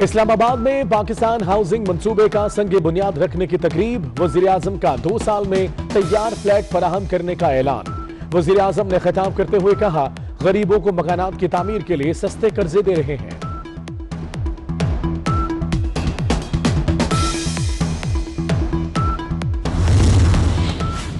इस्लामाबाद में पाकिस्तान हाउसिंग मंसूबे का संगे बुनियाद रखने की तकरीब। वजीर-ए-आजम का 2 साल में तैयार फ्लैट फराहम करने का ऐलान। वजीर-ए-आजम ने खिताब करते हुए कहा, गरीबों को मकानात की तामीर के लिए सस्ते कर्जे दे रहे हैं।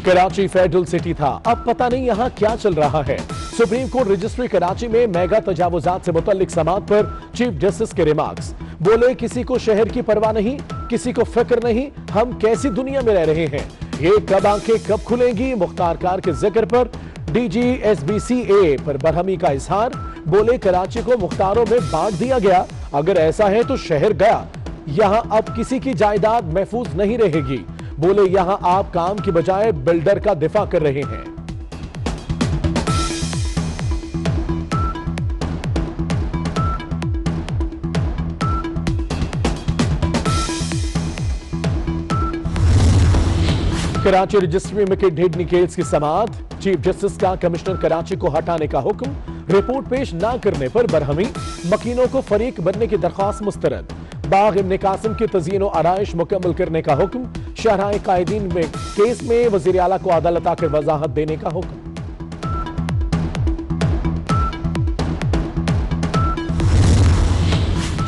कराची फेडरल सिटी था, अब पता नहीं यहां क्या चल रहा है। सुप्रीम कोर्ट रजिस्ट्री कराची में मेगा तजावुजात से मुतल्लिक समाअत पर चीफ जस्टिस के रिमार्क्स। बोले, किसी को शहर की परवाह नहीं, किसी को फिक्र नहीं, हम कैसी दुनिया में रह रहे हैं, ये कब आंखें कब खुलेंगी। मुख्तार कार के जिक्र पर DGSBCA पर बरहमी का इजहार। बोले, कराची को मुख्तारों में बांट दिया गया, अगर ऐसा है तो शहर गया, यहां अब किसी की जायदाद महफूज नहीं रहेगी। बोले, यहां आप काम की बजाय बिल्डर का दिफा कर रहे हैं। कराची रजिस्ट्री में ढेडनी केस की समाअत। चीफ जस्टिस का कमिश्नर कराची को हटाने का हुक्म। रिपोर्ट पेश न करने पर बरहमी। मकीनों को फरीक बनने की दरख्वास्त मुस्तरद। बाग इब्न कासिम की तज़यीन व आराइश मुकम्मल करने का हुक्म। शहराए कायदीन में केस में वज़ीर आला को अदालत आकर वजाहत देने का हुक्म।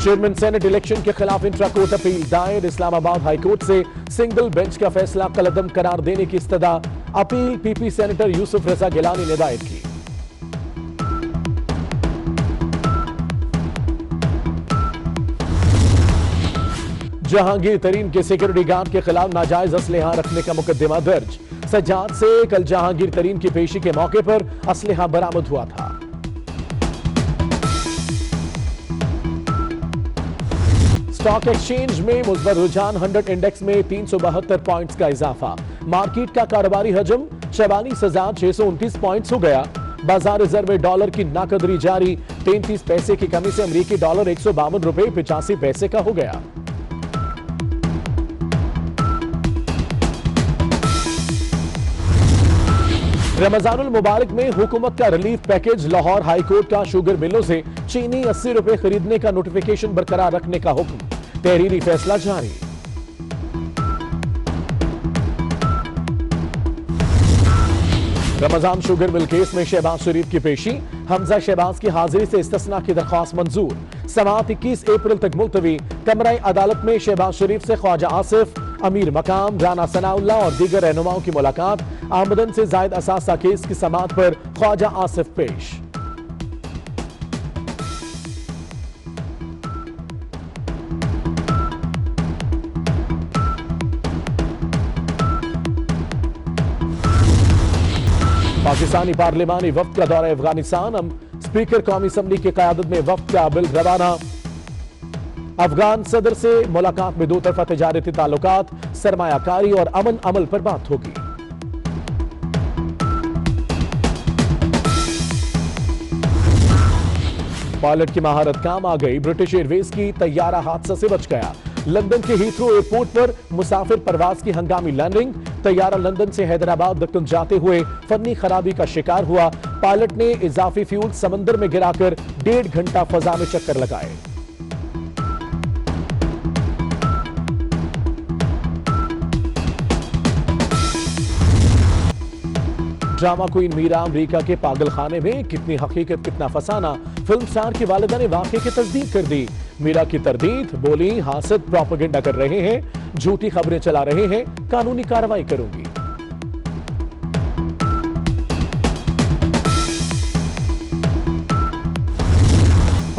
चेयरमैन सेनेट इलेक्शन के खिलाफ इंट्रा कोर्ट अपील दायर। इस्लामाबाद हाई कोर्ट से सिंगल बेंच का फैसला कलअदम करार देने की इस्तदा। अपील PP सेनेटर यूसुफ रजा गिलानी ने दायर की। जहांगीर तरीन के सिक्योरिटी गार्ड के खिलाफ नाजायज असलहा रखने का मुकदमा दर्ज। सज्जाद से कल जहांगीर तरीन की पेशी के मौके पर असलहा बरामद हुआ था। स्टॉक एक्सचेंज में मुस्बत रुझान 100 इंडेक्स में 372 पॉइंट्स का इजाफा। मार्केट का कारोबारी हजम 44,629 पॉइंट्स हो गया। बाजार रिजर्व में डॉलर की नाकदरी जारी। 33 पैसे की कमी से अमरीकी डॉलर 152 रुपए 85 पैसे का हो गया। रमजानुल मुबारक में हुकूमत का relief package. Lahore high court का शुगर मिलों से चीनी 80 रुपए खरीदने का नोटिफिकेशन बरकरार रखने का हुक्म। तहरीरी फैसला जारी। रमजान शुगर मिल केस में शहबाज शरीफ की पेशी। हमजा शहबाज की हाजिरी से इस्तिस्ना की दरख्वास्त मंजूर। समाअत 21 अप्रैल तक मुलतवी। कमरा अदालत में शहबाज शरीफ से ख्वाजा आसिफ, अमीर मकाम, राना सनाउल्लाह और दीगर रहनुमाओं की मुलाकात। आमदन से जायद असासा केस की समाअत पर ख्वाजा आसिफ पेश। पाकिस्तानी पार्लिमानी वफ्द का दौरा अफगानिस्तान। स्पीकर कौमी असम्बली की क़यादत में वफ्द का बिल रवाना। अफगान सदर से मुलाकात में 2 तरफा तिजारती ताल्लुकात, सरमायाकारी और अमन अमल पर बात होगी। पायलट की महारत काम आ गई। ब्रिटिश एयरवेज की तैयारा हादसा से बच गया। लंदन के हीथ्रो एयरपोर्ट पर मुसाफिर परवाज की हंगामी लैंडिंग। तैयारा लंदन से हैदराबाद दक्कन जाते हुए फनी खराबी का शिकार हुआ। पायलट ने इजाफी फ्यूल समंदर में गिराकर 1.5 घंटा फजा में चक्कर लगाए। ड्रामा क्वीन मीरा अमरीका के पागल खाने में, कितनी हकीकत कितना फसाना। फिल्म स्टार की वालिदा ने वाकये की तस्दीक कर दी। मीरा की तरदीद, बोली, हासद प्रोपेगेंडा कर रहे हैं, झूठी खबरें चला रहे हैं, कानूनी कार्रवाई करूंगी।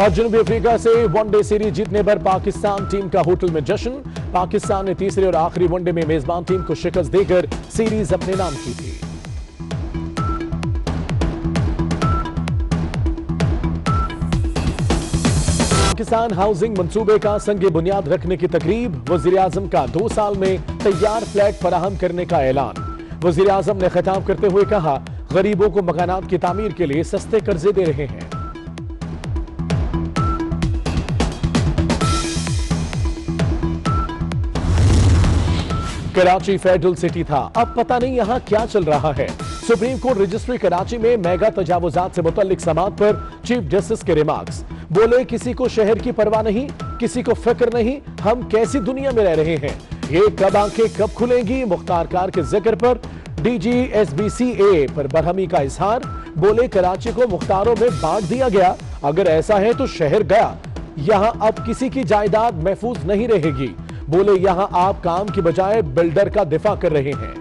और जनूबी अफ्रीका से वनडे सीरीज जीतने पर पाकिस्तान टीम का होटल में जश्न। पाकिस्तान ने तीसरे और आखिरी वनडे में मेजबान टीम को शिकस्त देकर सीरीज अपने नाम की थी। पाकिस्तान हाउसिंग मंसूबे का संगे बुनियाद रखने की तकरीब। वजीर-ए-आजम का 2 साल में तैयार फ्लैट फराहम करने का ऐलान। वजीर-ए-आजम ने खिताब करते हुए कहा, गरीबों को मकानात की तामीर के लिए सस्ते कर्जे दे रहे हैं। कराची फेडरल सिटी था, अब पता नहीं यहां क्या चल रहा है। सुप्रीम कोर्ट रजिस्ट्री कराची में मेगा तजावुजात से मुतल्लिक समाअत पर चीफ जस्टिस के रिमार्क्स। बोले, किसी को शहर की परवाह नहीं, किसी को फिक्र नहीं हम कैसी दुनिया में रह रहे हैं, ये कब आंखें कब खुलेंगी। मुख्तार कार के जिक्र पर डीजी एसबीसीए पर बरहमी का इजहार, बोले कराची को मुख्तारों में बांट दिया गया, अगर ऐसा है तो शहर गया, यहां अब किसी की जायदाद महफूज नहीं रहेगी। बोले यहां आप काम की बजाय बिल्डर का दिफा कर रहे हैं।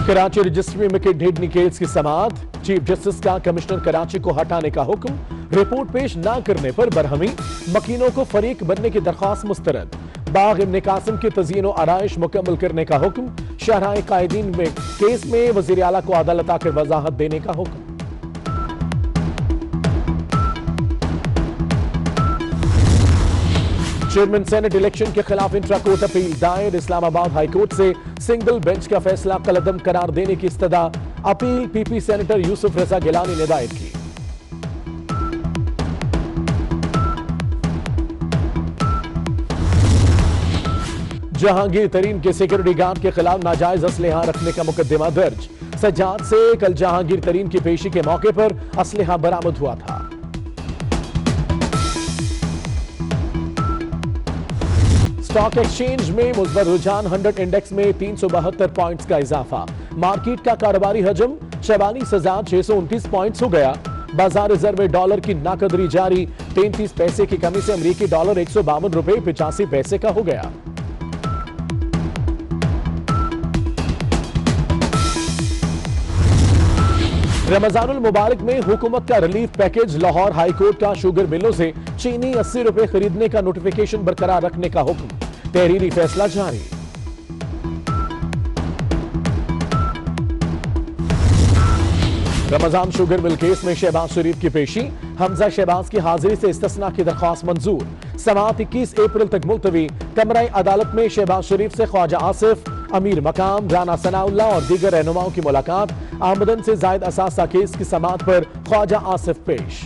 कराची रजिस्ट्री में किडनी केस की समाअत, चीफ जस्टिस का कमिश्नर कराची को हटाने का हुक्म, रिपोर्ट पेश न करने पर बरहमी, मकीनों को फरीक बनने की दरख्वास्त मुस्तरद, बाग इब्न कासिम की तज़यीन व आराइश मुकम्मल करने का हुक्म, शहराए कायदीन में केस में वज़ीर आला को अदालत आकर वजाहत देने का हुक्म। चेयरमैन सेनेट इलेक्शन के खिलाफ इंट्रा कोर्ट अपील दायर, इस्लामाबाद हाईकोर्ट से सिंगल बेंच का फैसला कलअदम करार देने की इस्तदा, अपील पीपी सेनेटर यूसुफ रजा गिलानी ने दायर की। जहांगीर तरीन के सिक्योरिटी गार्ड के खिलाफ नाजायज असलहा रखने का मुकदमा दर्ज, सज्जाद से कल जहांगीर तरीन की पेशी के मौके पर असलहा बरामद हुआ था। स्टॉक एक्सचेंज में मुस्बत रुझान, 100 इंडेक्स में 372 पॉइंट्स का इजाफा, मार्केट का कारोबारी हजम 44,629 पॉइंट्स हो गया। बाजार रिजर्व में डॉलर की नाकदरी जारी, 33 पैसे की कमी से अमेरिकी डॉलर 152 रुपए 85 पैसे का हो गया। रमजानुल मुबारक में हुकूमत का रिलीफ पैकेज, लाहौर हाईकोर्ट का शुगर मिलों से चीनी 80 रुपए खरीदने का नोटिफिकेशन बरकरार रखने का हुक्म, तहरीरी फैसला जारी। रमजान शुगर मिल केस में शहबाज शरीफ की पेशी, हमजा शहबाज की हाजिरी से इस्तिस्ना की दरख्वास्त मंजूर, समाअत 21 अप्रैल तक मुलतवी। कमरा अदालत में शहबाज शरीफ से ख्वाजा आसिफ, अमीर मकाम, राना सनाउल्लाह और दीगर रहनुमाओं की मुलाकात। आमदन से जायद असासा केस की समाअत पर ख्वाजा आसिफ पेश।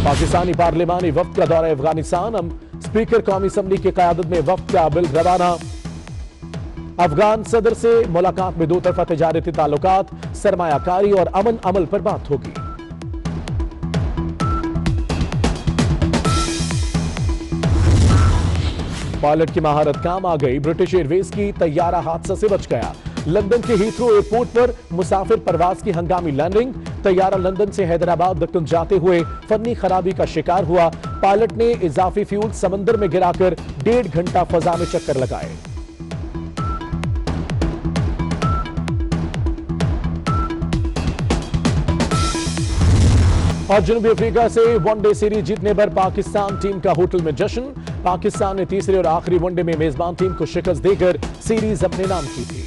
पाकिस्तानी पार्लिमानी वफ्द का दौरा अफगानिस्तान, स्पीकर कौमी असम्बली की क़यादत में वफ्द का बिल रवाना। अफगान सदर से मुलाकात में दो तरफा तिजारती ताल्लुकात, सरमायाकारी और अमन अमल पर बात होगी। पायलट की महारत काम आ गई, ब्रिटिश एयरवेज की तैयारा हादसा से बच गया। लंदन के हीथ्रो एयरपोर्ट पर मुसाफिर परवाज की हंगामी लैंडिंग, तैयारा लंदन से हैदराबाद दक्कन जाते हुए फनी खराबी का शिकार हुआ। पायलट ने इजाफी फ्यूल समंदर में गिराकर 1.5 घंटा फजा में चक्कर लगाए। और जनूबी अफ्रीका से वनडे सीरीज जीतने पर पाकिस्तान टीम का होटल में जश्न, पाकिस्तान ने तीसरे और आखिरी वनडे में मेजबान टीम को शिकस्त देकर सीरीज अपने नाम की थी।